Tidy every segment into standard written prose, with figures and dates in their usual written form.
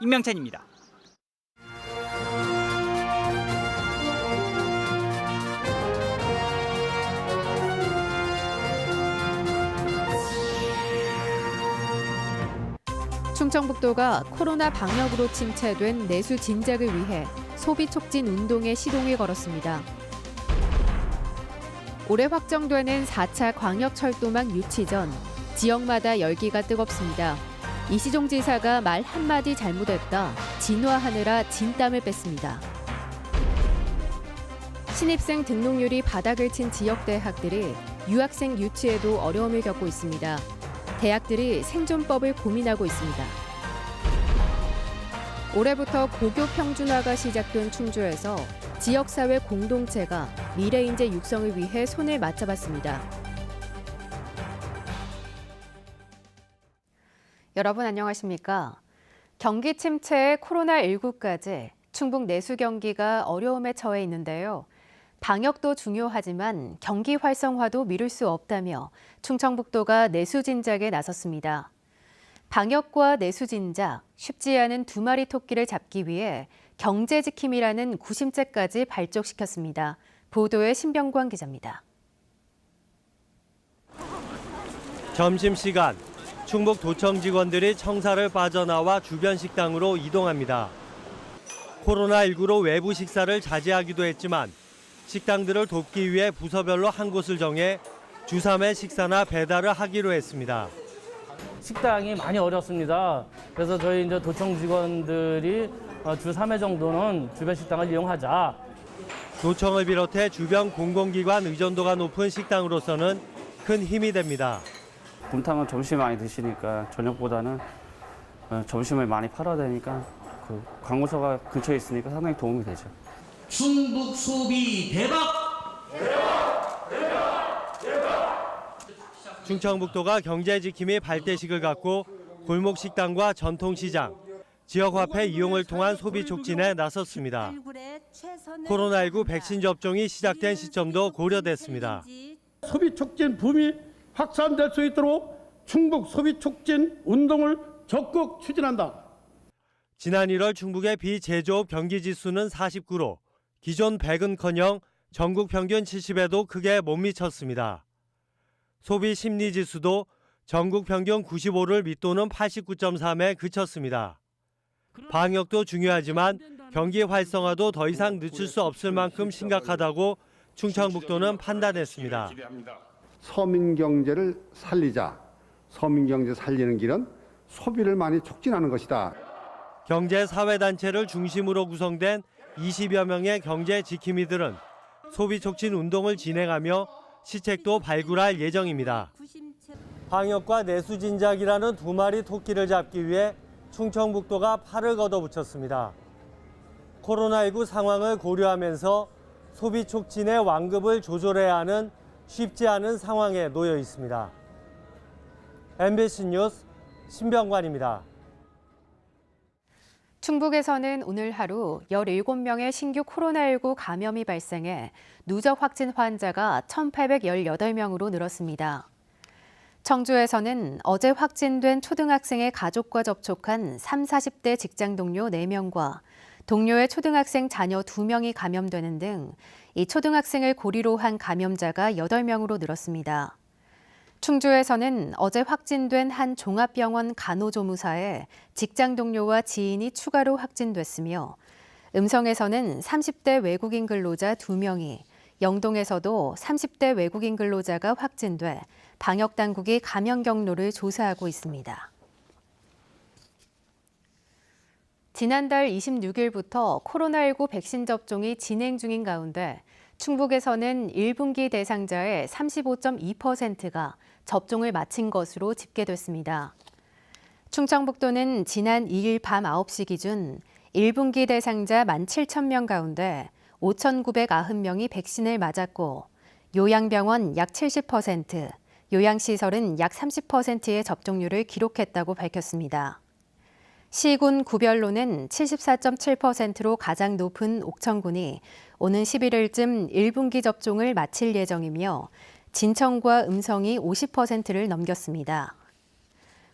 임명찬입니다. 충청북도가 코로나 방역으로 침체된 내수 진작을 위해 소비 촉진 운동에 시동을 걸었습니다. 올해 확정되는 4차 광역철도망 유치 전 지역마다 열기가 뜨겁습니다. 이시종 지사가 말 한마디 잘못했다 진화하느라 진땀을 뺐습니다. 신입생 등록률이 바닥을 친 지역 대학들이 유학생 유치에도 어려움을 겪고 있습니다. 대학들이 생존법을 고민하고 있습니다. 올해부터 고교 평준화가 시작된 충주에서 지역사회 공동체가 미래인재 육성을 위해 손을 맞잡았습니다. 여러분 안녕하십니까? 경기 침체에 코로나19까지 충북 내수 경기가 어려움에 처해 있는데요. 방역도 중요하지만 경기 활성화도 미룰 수 없다며 충청북도가 내수 진작에 나섰습니다. 방역과 내수 진작, 쉽지 않은 두 마리 토끼를 잡기 위해 경제 지킴이라는 구심책까지 발족시켰습니다. 보도에 신병관 기자입니다. 점심시간, 충북 도청 직원들이 청사를 빠져나와 주변 식당으로 이동합니다. 코로나19로 외부 식사를 자제하기도 했지만 식당들을 돕기 위해 부서별로 한 곳을 정해 주 3회 식사나 배달을 하기로 했습니다. 식당이 많이 어렵습니다. 그래서 저희 이제 도청 직원들이 주 3회 정도는 주변 식당을 이용하자. 도청을 비롯해 주변 공공기관 의존도가 높은 식당으로서는 큰 힘이 됩니다. 곰탕은 점심 많이 드시니까 저녁보다는 점심을 많이 팔아야 되니까 그 관공서가 근처에 있으니까 상당히 도움이 되죠. 충북 소비 대박! 충청북도가 경제 지킴이 발대식을 갖고 골목 식당과 전통시장, 지역화폐 이용을 통한 소비 촉진에 나섰습니다. 코로나19 백신 접종이 시작된 시점도 고려됐습니다. 소비 촉진 붐이 확산될 수 있도록 충북 소비 촉진 운동을 적극 추진한다. 지난 1월 충북의 비제조업 경기 지수는 49로 기존 100은커녕 전국 평균 70에도 크게 못 미쳤습니다. 소비 심리 지수도 전국 평균 95를 밑도는 89.3에 그쳤습니다. 방역도 중요하지만 경기 활성화도 더 이상 늦출 수 없을 만큼 심각하다고 충청북도는 판단했습니다. 서민 경제를 살리자. 서민 경제 살리는 길은 소비를 많이 촉진하는 것이다. 경제 사회단체를 중심으로 구성된 20여 명의 경제 지킴이들은 소비 촉진 운동을 진행하며 시책도 발굴할 예정입니다. 방역과 내수 진작이라는 두 마리 토끼를 잡기 위해 충청북도가 팔을 걷어붙였습니다. 코로나19 상황을 고려하면서 소비 촉진의 완급을 조절해야 하는 쉽지 않은 상황에 놓여 있습니다. MBC 뉴스 신병관입니다. 충북에서는 오늘 하루 17명의 신규 코로나19 감염이 발생해 누적 확진 환자가 1,818명으로 늘었습니다. 청주에서는 어제 확진된 초등학생의 가족과 접촉한 30, 40대 직장 동료 4명과 동료의 초등학생 자녀 2명이 감염되는 등 이 초등학생을 고리로 한 감염자가 8명으로 늘었습니다. 충주에서는 어제 확진된 한 종합병원 간호조무사의 직장 동료와 지인이 추가로 확진됐으며 음성에서는 30대 외국인 근로자 2명이, 영동에서도 30대 외국인 근로자가 확진돼 방역당국이 감염 경로를 조사하고 있습니다. 지난달 26일부터 코로나19 백신 접종이 진행 중인 가운데 충북에서는 1분기 대상자의 35.2%가 접종을 마친 것으로 집계됐습니다. 충청북도는 지난 2일 밤 9시 기준 1분기 대상자 17,000명 가운데 5,990명이 백신을 맞았고 요양병원 약 70%, 요양시설은 약 30%의 접종률을 기록했다고 밝혔습니다. 시군 구별로는 74.7%로 가장 높은 옥천군이 오는 11일쯤 1분기 접종을 마칠 예정이며 진천과 음성이 50%를 넘겼습니다.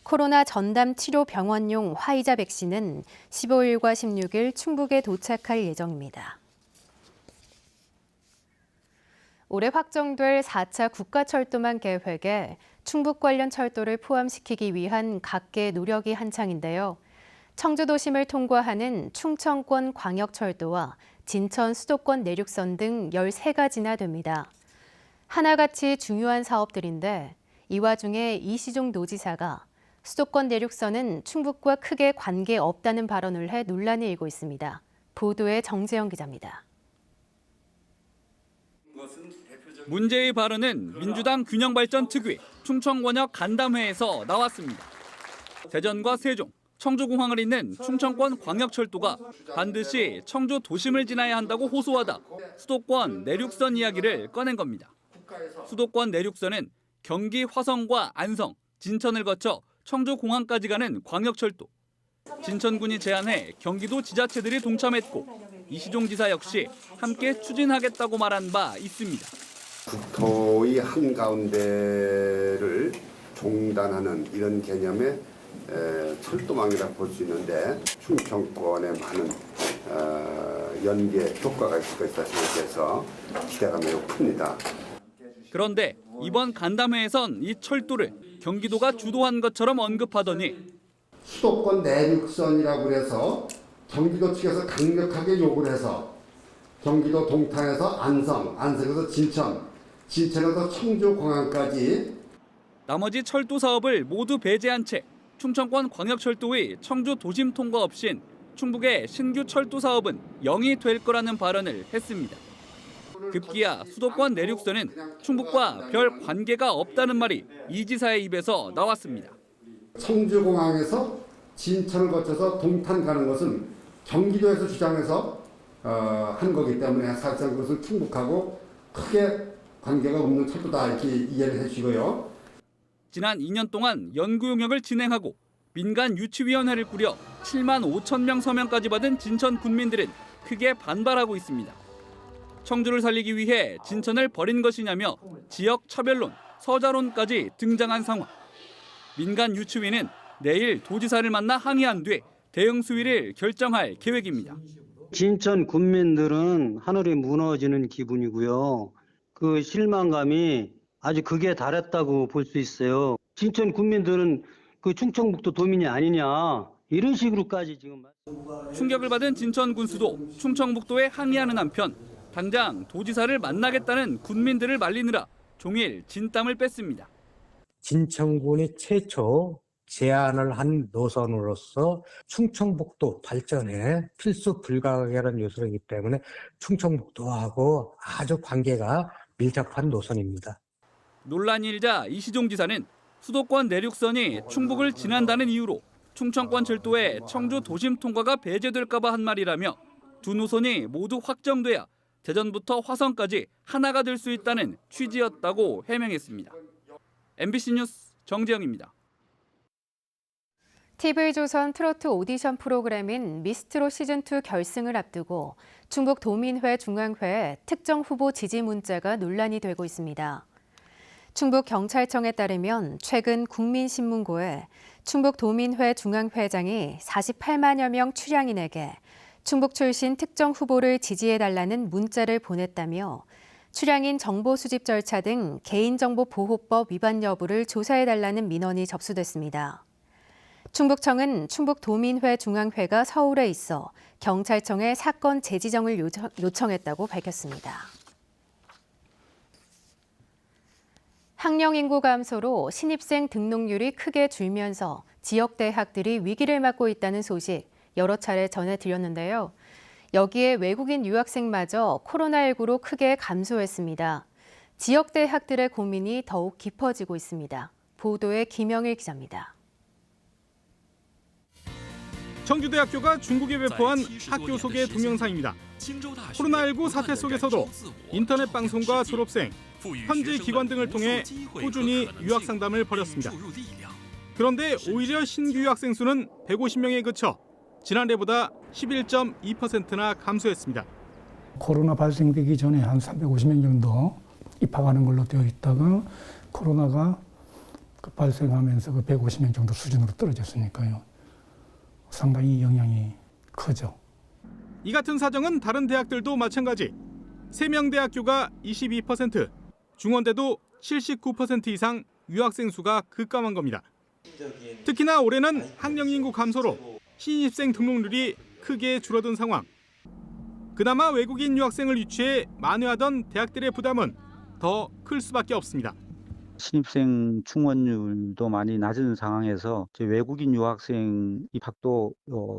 코로나 전담 치료 병원용 화이자 백신은 15일과 16일 충북에 도착할 예정입니다. 올해 확정될 4차 국가철도망 계획에 충북 관련 철도를 포함시키기 위한 각계 노력이 한창인데요. 청주도심을 통과하는 충청권 광역철도와 진천 수도권 내륙선 등 13가지나 됩니다. 하나같이 중요한 사업들인데 이 와중에 이시종 노지사가 수도권 내륙선은 충북과 크게 관계없다는 발언을 해 논란이 일고 있습니다. 보도에 정재영 기자입니다. 문제의 발언은 민주당 균형발전 특위 충청권역 간담회에서 나왔습니다. 대전과 세종, 청주공항을 잇는 충청권 광역철도가 반드시 청주 도심을 지나야 한다고 호소하다 수도권 내륙선 이야기를 꺼낸 겁니다. 수도권 내륙선은 경기 화성과 안성, 진천을 거쳐 청주공항까지 가는 광역철도. 진천군이 제안해 경기도 지자체들이 동참했고 이시종 지사 역시 함께 추진하겠다고 말한 바 있습니다. 국토의 한가운데를 종단하는 이런 개념의 철도망이라 볼 수 있는데 충청권에 많은 연계 효과가 있을 것이다 생각해서 기대가 매우 큽니다. 그런데 이번 간담회에선 이 철도를 경기도가 주도한 것처럼 언급하더니 수도권 내륙선이라고 해서 경기도 측에서 강력하게 요구를 해서 경기도 동탄에서 안성에서 진천에서 청주공항까지 나머지 철도 사업을 모두 배제한 채 충청권 광역철도의 청주 도심 통과 없인 충북의 신규 철도 사업은 0이 될 거라는 발언을 했습니다. 급기야 수도권 내륙선은 충북과 별 관계가 없다는 말이 이 지사의 입에서 나왔습니다. 청주공항에서 진천을 거쳐서 동탄 가는 것은 경기도에서 주장해서 한 거기 때문에 사실상 그것은 충북하고 크게 관계가 없는 철도다 이렇게 이해를 해주시고요. 지난 2년 동안 연구 용역을 진행하고 민간 유치위원회를 꾸려 7만 5천 명 서명까지 받은 진천 군민들은 크게 반발하고 있습니다. 청주를 살리기 위해 진천을 버린 것이냐며 지역 차별론, 서자론까지 등장한 상황. 민간 유치위는 내일 도지사를 만나 항의한 뒤 대응 수위를 결정할 계획입니다. 진천 군민들은 하늘이 무너지는 기분이고요. 그 실망감이 아주 극에 달했다고 볼 수 있어요. 진천 군민들은 그 충청북도 도민이 아니냐 이런 식으로까지 지금 충격을 받은 진천 군수도 충청북도에 항의하는 한편 당장 도지사를 만나겠다는 군민들을 말리느라 종일 진땀을 뺐습니다. 진천군이 최초 제안을 한 노선으로서 충청북도 발전에 필수 불가결한 요소이기 때문에 충청북도하고 아주 관계가 밀접한 노선입니다. 논란이 일자 이시종 지사는 수도권 내륙선이 충북을 지난다는 이유로 충청권 철도에 청주 도심 통과가 배제될까 봐 한 말이라며 두 노선이 모두 확정돼야 대전부터 화성까지 하나가 될 수 있다는 취지였다고 해명했습니다. MBC 뉴스 정재영입니다. TV조선 트로트 오디션 프로그램인 미스트롯 시즌2 결승을 앞두고 충북 도민회 중앙회에 특정 후보 지지 문자가 논란이 되고 있습니다. 충북경찰청에 따르면 최근 국민신문고에 충북도민회 중앙회장이 48만여 명 출향인에게 충북 출신 특정 후보를 지지해달라는 문자를 보냈다며 출향인 정보 수집 절차 등 개인정보보호법 위반 여부를 조사해달라는 민원이 접수됐습니다. 충북청은 충북도민회 중앙회가 서울에 있어 경찰청에 사건 재지정을 요청했다고 밝혔습니다. 학령 인구 감소로 신입생 등록률이 크게 줄면서 지역 대학들이 위기를 맞고 있다는 소식 여러 차례 전해드렸는데요. 여기에 외국인 유학생마저 코로나19로 크게 감소했습니다. 지역 대학들의 고민이 더욱 깊어지고 있습니다. 보도에 김영일 기자입니다. 청주대학교가 중국에 배포한 학교 소개 동영상입니다. 코로나19 사태 속에서도 인터넷 방송과 졸업생, 현지 기관 등을 통해 꾸준히 유학 상담을 벌였습니다. 그런데 오히려 신규 유학생 수는 150명에 그쳐 지난해보다 11.2%나 감소했습니다. 코로나 발생되기 전에 한 350명 정도 입학하는 걸로 되어 있다가 코로나가 발생하면서 그 150명 정도 수준으로 떨어졌으니까요. 상당히 영향이 크죠. 이 같은 사정은 다른 대학들도 마찬가지. 세명대학교가 22%, 중원대도 79% 이상 유학생 수가 급감한 겁니다. 특히나 올해는 학령 인구 감소로 신입생 등록률이 크게 줄어든 상황. 그나마 외국인 유학생을 유치해 만회하던 대학들의 부담은 더 클 수밖에 없습니다. 신입생 충원율도 많이 낮은 상황에서 외국인 유학생 입학도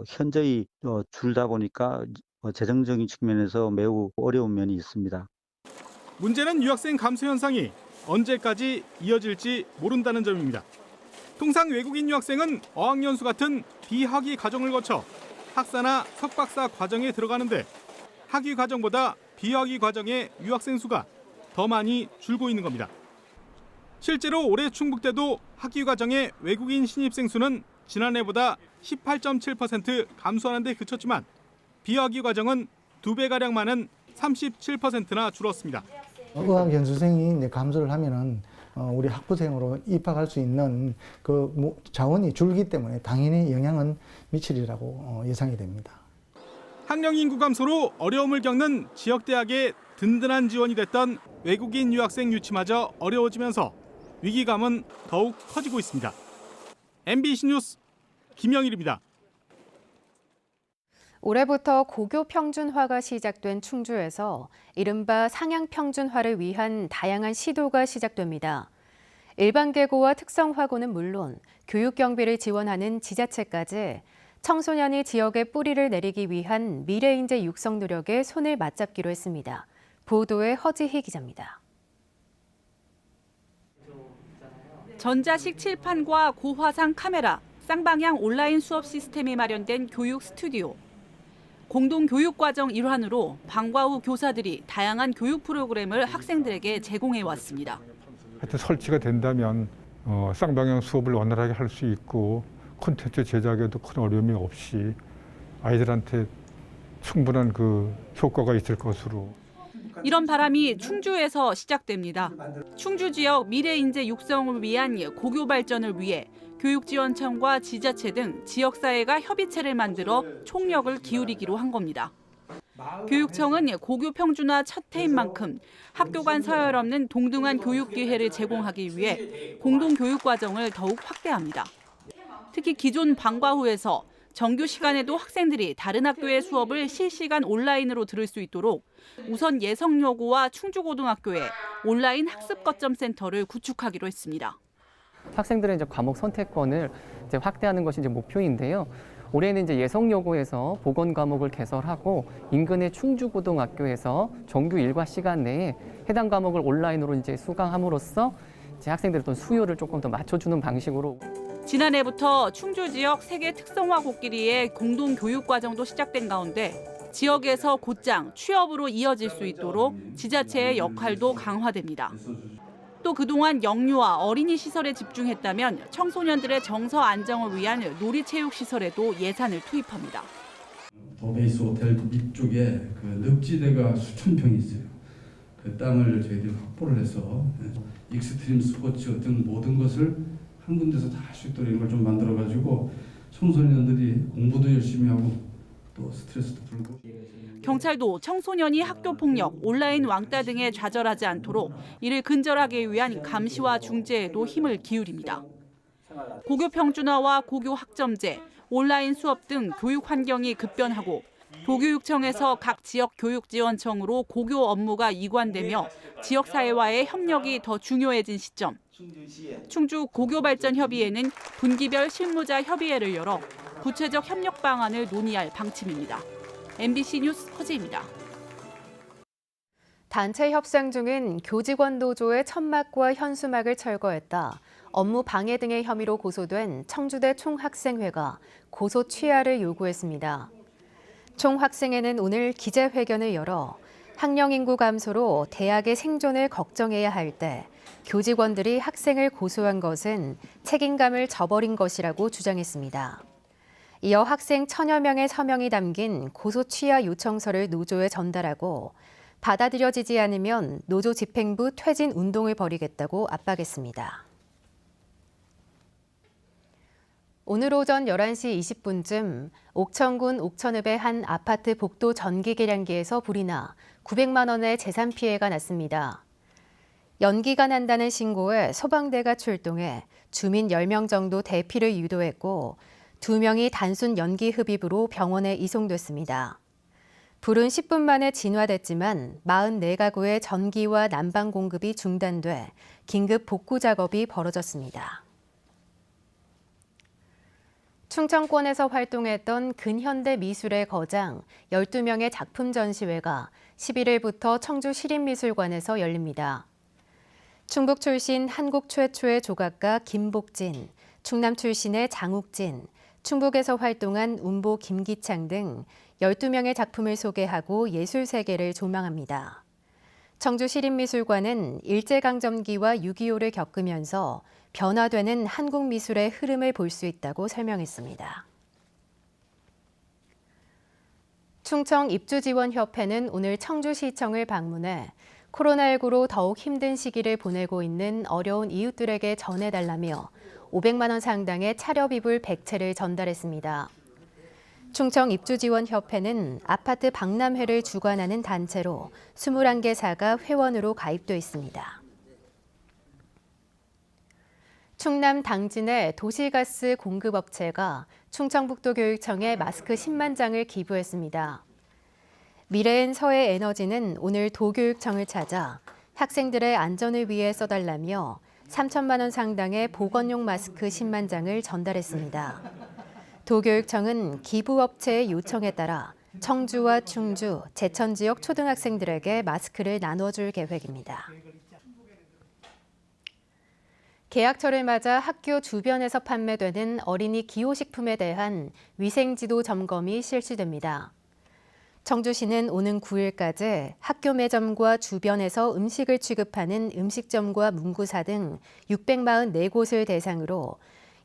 현저히 줄다 보니까 재정적인 측면에서 매우 어려운 면이 있습니다. 문제는 유학생 감소 현상이 언제까지 이어질지 모른다는 점입니다. 통상 외국인 유학생은 어학연수 같은 비학위 과정을 거쳐 학사나 석박사 과정에 들어가는데 학위 과정보다 비학위 과정의 유학생 수가 더 많이 줄고 있는 겁니다. 실제로 올해 충북대도 학위 과정의 외국인 신입생 수는 지난해보다 18.7% 감소하는 데 그쳤지만 비학위 과정은 2배가량 많은 37%나 줄었습니다. 어학 연수생이 이제 감소를 하면은 우리 학부생으로 입학할 수 있는 그 자원이 줄기 때문에 당연히 영향은 미치리라고 예상이 됩니다. 학령 인구 감소로 어려움을 겪는 지역 대학의 든든한 지원이 됐던 외국인 유학생 유치마저 어려워지면서 위기감은 더욱 커지고 있습니다. MBC 뉴스 김영일입니다. 올해부터 고교 평준화가 시작된 충주에서 이른바 상향 평준화를 위한 다양한 시도가 시작됩니다. 일반 계고와 특성화고는 물론 교육 경비를 지원하는 지자체까지 청소년이 지역에 뿌리를 내리기 위한 미래인재 육성 노력에 손을 맞잡기로 했습니다. 보도에 허지희 기자입니다. 전자식 칠판과 고화상 카메라, 쌍방향 온라인 수업 시스템이 마련된 교육 스튜디오. 공동교육과정 일환으로 방과 후 교사들이 다양한 교육 프로그램을 학생들에게 제공해 왔습니다. 하여튼 설치가 된다면 쌍방향 수업을 원활하게 할 수 있고 콘텐츠 제작에도 큰 어려움이 없이 아이들한테 충분한 그 효과가 있을 것으로. 이런 바람이 충주에서 시작됩니다. 충주 지역 미래인재 육성을 위한 고교 발전을 위해 교육지원청과 지자체 등 지역사회가 협의체를 만들어 총력을 기울이기로 한 겁니다. 교육청은 고교 평준화 첫 해인 만큼 학교 간 서열 없는 동등한 교육 기회를 제공하기 위해 공동교육과정을 더욱 확대합니다. 특히 기존 방과 후에서 정규 시간에도 학생들이 다른 학교의 수업을 실시간 온라인으로 들을 수 있도록 우선 예성여고와 충주고등학교에 온라인 학습 거점 센터를 구축하기로 했습니다. 학생들의 이제 과목 선택권을 이제 확대하는 것이 이제 목표인데요. 올해는 이제 예성여고에서 보건 과목을 개설하고 인근의 충주고등학교에서 정규 일과 시간 내에 해당 과목을 온라인으로 이제 수강함으로써 이제 학생들의 어떤 수요를 조금 더 맞춰주는 방식으로. 지난해부터 충주 지역 세계 특성화 코끼리의 공동 교육 과정도 시작된 가운데 지역에서 곧장 취업으로 이어질 수 있도록 지자체의 역할도 강화됩니다. 또 그동안 영유아 어린이 시설에 집중했다면 청소년들의 정서 안정을 위한 놀이체육시설에도 예산을 투입합니다. 더베이스 호텔 밑쪽에 그 늪지대가 수천 평이 있어요. 그 땅을 저희들이 확보를 해서 익스트림 스포츠 등 모든 것을 한 군데서 다 할 수 있도록 이런 걸 좀 만들어가지고 청소년들이 공부도 열심히 하고 또 스트레스도 풀고. 경찰도 청소년이 학교폭력, 온라인 왕따 등에 좌절하지 않도록 이를 근절하기 위한 감시와 중재에도 힘을 기울입니다. 고교 평준화와 고교 학점제, 온라인 수업 등 교육 환경이 급변하고 도교육청에서 각 지역 교육지원청으로 고교 업무가 이관되며 지역사회와의 협력이 더 중요해진 시점. 충주 고교발전협의회는 분기별 실무자 협의회를 열어 구체적 협력 방안을 논의할 방침입니다. MBC 뉴스 허지입니다. 단체 협상 중인 교직원 노조의 천막과 현수막을 철거했다. 업무 방해 등의 혐의로 고소된 청주대 총학생회가 고소 취하를 요구했습니다. 총학생회는 오늘 기자회견을 열어 학령 인구 감소로 대학의 생존을 걱정해야 할 때 교직원들이 학생을 고소한 것은 책임감을 저버린 것이라고 주장했습니다. 이어 학생 1000여 명의 서명이 담긴 고소 취하 요청서를 노조에 전달하고 받아들여지지 않으면 노조 집행부 퇴진 운동을 벌이겠다고 압박했습니다. 오늘 오전 11시 20분쯤 옥천군 옥천읍의 한 아파트 복도 전기 계량기에서 불이 나 900만 원의 재산 피해가 났습니다. 연기가 난다는 신고에 소방대가 출동해 주민 10명 정도 대피를 유도했고 2명이 단순 연기 흡입으로 병원에 이송됐습니다. 불은 10분 만에 진화됐지만 44가구의 전기와 난방 공급이 중단돼 긴급 복구 작업이 벌어졌습니다. 충청권에서 활동했던 근현대 미술의 거장 12명의 작품 전시회가 11일부터 청주 시립미술관에서 열립니다. 충북 출신 한국 최초의 조각가 김복진, 충남 출신의 장욱진, 충북에서 활동한 운보 김기창 등 12명의 작품을 소개하고 예술 세계를 조망합니다. 청주 시립미술관은 일제강점기와 6.25를 겪으면서 변화되는 한국 미술의 흐름을 볼 수 있다고 설명했습니다. 충청입주지원협회는 오늘 청주시청을 방문해 코로나19로 더욱 힘든 시기를 보내고 있는 어려운 이웃들에게 전해달라며 500만 원 상당의 차려이불 100채를 전달했습니다. 충청입주지원협회는 아파트 박람회를 주관하는 단체로 21개사가 회원으로 가입돼 있습니다. 충남 당진의 도시가스 공급업체가 충청북도교육청에 마스크 10만 장을 기부했습니다. 미래엔 서해에너지는 오늘 도교육청을 찾아 학생들의 안전을 위해 써달라며 3천만 원 상당의 보건용 마스크 10만 장을 전달했습니다. 도교육청은 기부업체의 요청에 따라 청주와 충주, 제천 지역 초등학생들에게 마스크를 나눠줄 계획입니다. 개학철을 맞아 학교 주변에서 판매되는 어린이 기호식품에 대한 위생지도 점검이 실시됩니다. 청주시는 오는 9일까지 학교 매점과 주변에서 음식을 취급하는 음식점과 문구사 등 644곳을 대상으로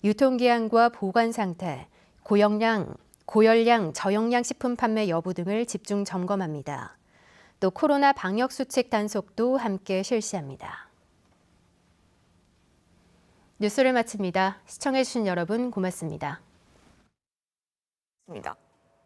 유통기한과 보관 상태, 고열량, 저용량 식품 판매 여부 등을 집중 점검합니다. 또 코로나 방역 수칙 단속도 함께 실시합니다. 뉴스를 마칩니다. 시청해주신 여러분 고맙습니다.